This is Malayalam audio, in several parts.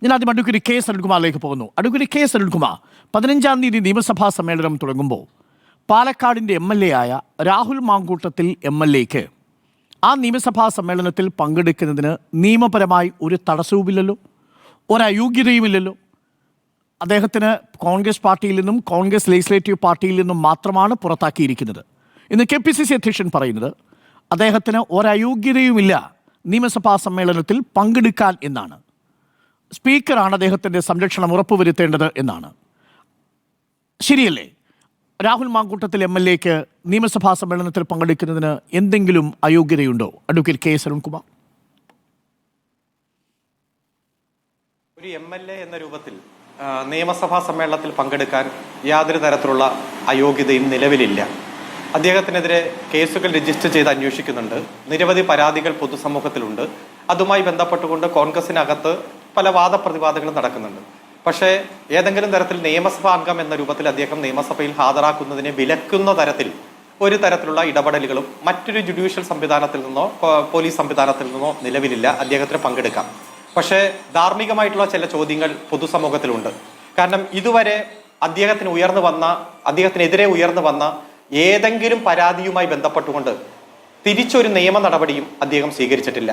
ഞാൻ ആദ്യം അഡ്വക്കേറ്റ് കെ സരൺകുമാറിലേക്ക് പോകുന്നു. അഡ്വക്കേറ്റ് കെ സരൺകുമാർ, 15-ാം തീയതി നിയമസഭാ സമ്മേളനം തുടങ്ങുമ്പോൾ പാലക്കാടിൻ്റെ MLA ആയ രാഹുൽ മാങ്കൂട്ടത്തിൽ MLAക്ക് ആ നിയമസഭാ സമ്മേളനത്തിൽ പങ്കെടുക്കുന്നതിന് നിയമപരമായി ഒരു തടസ്സവുമില്ലല്ലോ, ഒരയോഗ്യതയുമില്ലല്ലോ. അദ്ദേഹത്തിന് കോൺഗ്രസ് പാർട്ടിയിൽ നിന്നും കോൺഗ്രസ് ലെജിസ്ലേറ്റീവ് പാർട്ടിയിൽ നിന്നും മാത്രമാണ് പുറത്താക്കിയിരിക്കുന്നത്. ഇന്ന് KPCC അധ്യക്ഷൻ പറയുന്നത് അദ്ദേഹത്തിന് ഒരയോഗ്യതയുമില്ല നിയമസഭാ സമ്മേളനത്തിൽ പങ്കെടുക്കാൻ എന്നാണ്. സ്പീക്കറാണ് അദ്ദേഹത്തിൻ്റെ സംരക്ഷണം ഉറപ്പുവരുത്തേണ്ടത് എന്നാണ്. ശരിയല്ലേ? രാഹുൽ മാങ്കൂട്ടത്തിൽ MLAക്ക് നിയമസഭാ സമ്മേളനത്തിൽ പങ്കെടുക്കുന്നതിന് എന്തെങ്കിലും അയോഗ്യതയുണ്ടോ? Advocate K Sarankumar. ഒരു MLA എന്ന രൂപത്തിൽ നിയമസഭാ സമ്മേളനത്തിൽ പങ്കെടുക്കാൻ യാതൊരു തരത്തിലുള്ള അയോഗ്യതയും നിലവിലില്ല. അദ്ദേഹത്തിനെതിരെ കേസുകൾ രജിസ്റ്റർ ചെയ്ത് അന്വേഷിക്കുന്നുണ്ട്. നിരവധി പരാതികൾ പൊതുസമൂഹത്തിലുണ്ട്. അതുമായി ബന്ധപ്പെട്ടുകൊണ്ട് കോൺഗ്രസിനകത്ത് പല വാദപ്രതിവാദങ്ങളും നടക്കുന്നുണ്ട്. പക്ഷേ ഏതെങ്കിലും തരത്തിൽ നിയമസഭാ അംഗം എന്ന രൂപത്തിൽ അദ്ദേഹം നിയമസഭയിൽ ഹാജരാക്കുന്നതിനെ വിലക്കുന്ന തരത്തിൽ ഒരു തരത്തിലുള്ള ഇടപെടലുകളും മറ്റൊരു ജുഡീഷ്യൽ സംവിധാനത്തിൽ നിന്നോ പോലീസ് സംവിധാനത്തിൽ നിന്നോ നിലവിലില്ല. അദ്ദേഹത്തിന് പങ്കെടുക്കാം. പക്ഷേ ധാർമ്മികമായിട്ടുള്ള ചില ചോദ്യങ്ങൾ പൊതുസമൂഹത്തിലുണ്ട്. കാരണം ഇതുവരെ അദ്ദേഹത്തിനെതിരെ ഉയർന്നു വന്ന ഏതെങ്കിലും പരാതിയുമായി ബന്ധപ്പെട്ടുകൊണ്ട് തിരിച്ചൊരു നിയമ നടപടിയും അദ്ദേഹം സ്വീകരിച്ചിട്ടില്ല.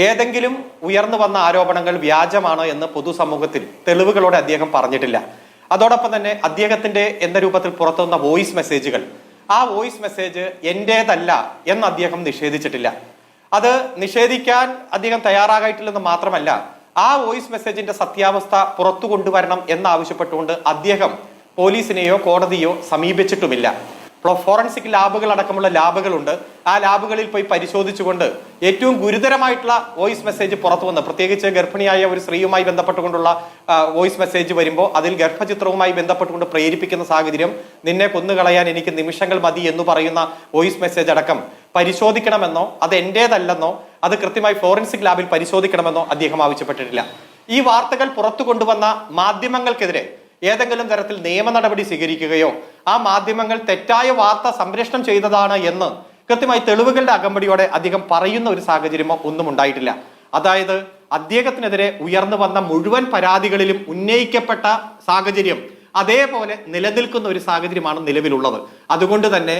ഏതെങ്കിലും ഉയർന്നു വന്ന ആരോപണങ്ങൾ വ്യാജമാണ് എന്ന് പൊതുസമൂഹത്തിൽ തെളിവുകളോടെ അദ്ദേഹം പറഞ്ഞിട്ടില്ല. അതോടൊപ്പം തന്നെ അദ്ദേഹത്തിന്റെ എന്ന രൂപത്തിൽ പുറത്തുവന്ന വോയിസ് മെസ്സേജുകൾ, ആ വോയിസ് മെസ്സേജ് എന്റേതല്ല എന്ന് അദ്ദേഹം നിഷേധിച്ചിട്ടില്ല. അത് നിഷേധിക്കാൻ അദ്ദേഹം തയ്യാറാകായിട്ടില്ലെന്ന് മാത്രമല്ല, ആ വോയിസ് മെസ്സേജിന്റെ സത്യാവസ്ഥ പുറത്തു കൊണ്ടുവരണം എന്നാവശ്യപ്പെട്ടുകൊണ്ട് അദ്ദേഹം പോലീസിനെയോ കോടതിയോ സമീപിച്ചിട്ടുമില്ല. ഫോറൻസിക് ലാബുകൾ അടക്കമുള്ള ലാബുകളുണ്ട്. ആ ലാബുകളിൽ പോയി പരിശോധിച്ചുകൊണ്ട് ഏറ്റവും ഗുരുതരമായിട്ടുള്ള വോയിസ് മെസ്സേജ് പുറത്തു വന്ന്, പ്രത്യേകിച്ച് ഗർഭിണിയായ ഒരു സ്ത്രീയുമായി ബന്ധപ്പെട്ടുകൊണ്ടുള്ള വോയിസ് മെസ്സേജ് വരുമ്പോൾ അതിൽ ഗർഭചിത്രവുമായി ബന്ധപ്പെട്ടുകൊണ്ട് പ്രേരിപ്പിക്കുന്ന സാഹചര്യം, നിന്നെ കൊന്നുകളയാൻ എനിക്ക് നിമിഷങ്ങൾ മതി എന്ന് പറയുന്ന വോയിസ് മെസ്സേജ് അടക്കം പരിശോധിക്കണമെന്നോ അത് എന്റേതല്ലെന്നോ അത് കൃത്യമായി ഫോറൻസിക് ലാബിൽ പരിശോധിക്കണമെന്നോ അദ്ദേഹം ആവശ്യപ്പെട്ടിട്ടില്ല. ഈ വാർത്തകൾ പുറത്തു കൊണ്ടുവന്ന മാധ്യമങ്ങൾക്കെതിരെ ഏതെങ്കിലും തരത്തിൽ നിയമ നടപടി സ്വീകരിക്കുകയോ ആ മാധ്യമങ്ങൾ തെറ്റായ വാർത്ത സംപ്രേഷണം ചെയ്തതാണ് എന്ന് കൃത്യമായി തെളിവുകളുടെ അകമ്പടിയോടെ അദ്ദേഹം പറയുന്ന ഒരു സാഹചര്യമോ ഒന്നും ഉണ്ടായിട്ടില്ല. അതായത് അദ്ദേഹത്തിനെതിരെ ഉയർന്നു വന്ന മുഴുവൻ പരാതികളിലും ഉന്നയിക്കപ്പെട്ട സാഹചര്യം അതേപോലെ നിലനിൽക്കുന്ന ഒരു സാഹചര്യമാണ് നിലവിലുള്ളത്. അതുകൊണ്ട് തന്നെ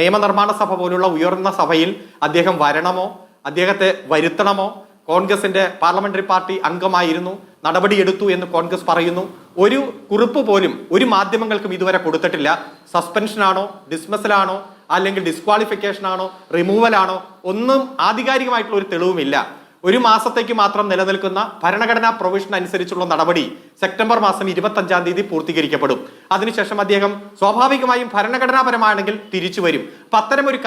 നിയമനിർമ്മാണ സഭ പോലുള്ള ഉയർന്ന സഭയിൽ അദ്ദേഹം വരണമോ, അദ്ദേഹത്തെ വരുത്തണമോ? കോൺഗ്രസിന്റെ പാർലമെന്ററി പാർട്ടി അംഗമായിരുന്നു, നടപടിയെടുത്തു എന്ന് കോൺഗ്രസ് പറയുന്നു. ഒരു കുറിപ്പ് പോലും ഒരു മാധ്യമങ്ങൾക്കും ഇതുവരെ കൊടുത്തിട്ടില്ല. സസ്പെൻഷനാണോ, ഡിസ്മിസലാണോ, അല്ലെങ്കിൽ ഡിസ്ക്വാളിഫിക്കേഷൻ ആണോ, റിമൂവൽ ആണോ, ഒന്നും ആധികാരികമായിട്ടുള്ള ഒരു തെളിവുമില്ല. ഒരു മാസത്തേക്ക് മാത്രം നിലനിൽക്കുന്ന ഭരണഘടനാ പ്രൊവിഷൻ അനുസരിച്ചുള്ള നടപടി സെപ്റ്റംബർ മാസം 25-ാം തീയതി പൂർത്തീകരിക്കപ്പെടും. അതിനുശേഷം അദ്ദേഹം സ്വാഭാവികമായും ഭരണഘടനാപരമാണെങ്കിൽ തിരിച്ചു വരും. അപ്പൊ അത്തരം ഒരു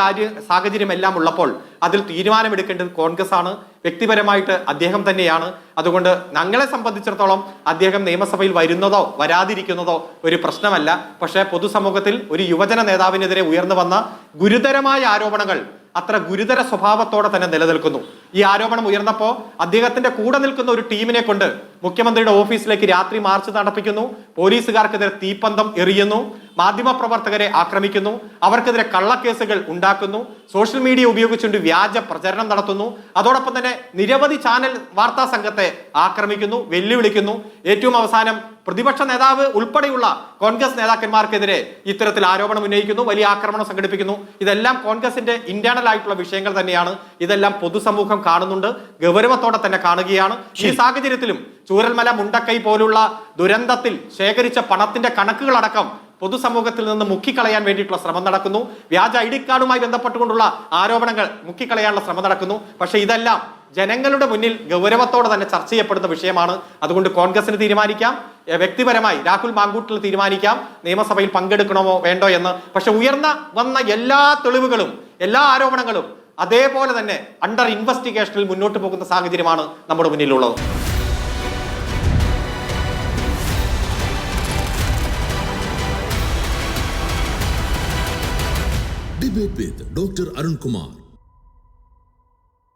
സാഹചര്യം എല്ലാം ഉള്ളപ്പോൾ അതിൽ തീരുമാനമെടുക്കേണ്ടത് കോൺഗ്രസ് ആണ്, വ്യക്തിപരമായിട്ട് അദ്ദേഹം തന്നെയാണ്. അതുകൊണ്ട് ഞങ്ങളെ സംബന്ധിച്ചിടത്തോളം അദ്ദേഹം നിയമസഭയിൽ വരുന്നതോ വരാതിരിക്കുന്നതോ ഒരു പ്രശ്നമല്ല. പക്ഷേ പൊതുസമൂഹത്തിൽ ഒരു യുവജന നേതാവിനെതിരെ ഉയർന്നു വന്ന ഗുരുതരമായ ആരോപണങ്ങൾ അത്ര ഗുരുതര സ്വഭാവത്തോടെ തന്നെ നിലനിൽക്കുന്നു. ഈ ആരോപണം ഉയർന്നപ്പോൾ അദ്ദേഹത്തിന്റെ കൂടെ നിൽക്കുന്ന ഒരു ടീമിനെ കൊണ്ട് മുഖ്യമന്ത്രിയുടെ ഓഫീസിലേക്ക് രാത്രി മാർച്ച് നടപ്പിക്കുന്നു, പോലീസുകാർക്കെതിരെ തീപ്പന്തം എറിയുന്നു, മാധ്യമപ്രവർത്തകരെ ആക്രമിക്കുന്നു, അവർക്കെതിരെ കള്ളക്കേസുകൾ ഉണ്ടാക്കുന്നു, സോഷ്യൽ മീഡിയ ഉപയോഗിച്ചുകൊണ്ട് വ്യാജ പ്രചരണം നടത്തുന്നു. അതോടൊപ്പം തന്നെ നിരവധി ചാനൽ വാർത്താ സംഘത്തെ ആക്രമിക്കുന്നു, വെല്ലുവിളിക്കുന്നു. ഏറ്റവും അവസാനം പ്രതിപക്ഷ നേതാവ് ഉൾപ്പെടെയുള്ള കോൺഗ്രസ് നേതാക്കന്മാർക്കെതിരെ ഇത്തരത്തിൽ ആരോപണം ഉന്നയിക്കുന്നു, വലിയ ആക്രമണം സംഘടിപ്പിക്കുന്നു. ഇതെല്ലാം കോൺഗ്രസിന്റെ ഇന്റേണൽ ആയിട്ടുള്ള വിഷയങ്ങൾ തന്നെയാണ്. ഇതെല്ലാം പൊതുസമൂഹം കാണുന്നുണ്ട്, ഗൗരവത്തോടെ തന്നെ കാണുകയാണ്. ഈ സാഹചര്യത്തിലും ചൂരൽമല മുണ്ടക്കൈ പോലുള്ള ദുരന്തത്തിൽ ശേഖരിച്ച പണത്തിന്റെ കണക്കുകളടക്കം പൊതുസമൂഹത്തിൽ നിന്ന് മുക്കിക്കളയാൻ വേണ്ടിയിട്ടുള്ള ശ്രമം നടക്കുന്നു. വ്യാജ ID കാർഡുമായി ബന്ധപ്പെട്ടുകൊണ്ടുള്ള ആരോപണങ്ങൾ മുക്കിക്കളയാനുള്ള ശ്രമം നടക്കുന്നു. പക്ഷേ ഇതെല്ലാം ജനങ്ങളുടെ മുന്നിൽ ഗൗരവത്തോടെ തന്നെ ചർച്ച ചെയ്യപ്പെടുന്ന വിഷയമാണ്. അതുകൊണ്ട് കോൺഗ്രസിന് തീരുമാനിക്കാം, വ്യക്തിപരമായി രാഹുൽ മാങ്കൂട്ടത്തിൽ തീരുമാനിക്കാം നിയമസഭയിൽ പങ്കെടുക്കണമോ വേണ്ടോ എന്ന്. പക്ഷെ ഉയർന്ന വന്ന എല്ലാ തെളിവുകളും എല്ലാ ആരോപണങ്ങളും അതേപോലെ തന്നെ അണ്ടർ ഇൻവെസ്റ്റിഗേഷനിൽ മുന്നോട്ട് പോകുന്ന സാഹചര്യമാണ് നമ്മുടെ മുന്നിലുള്ളത്. Debate with Dr. Arun Kumar.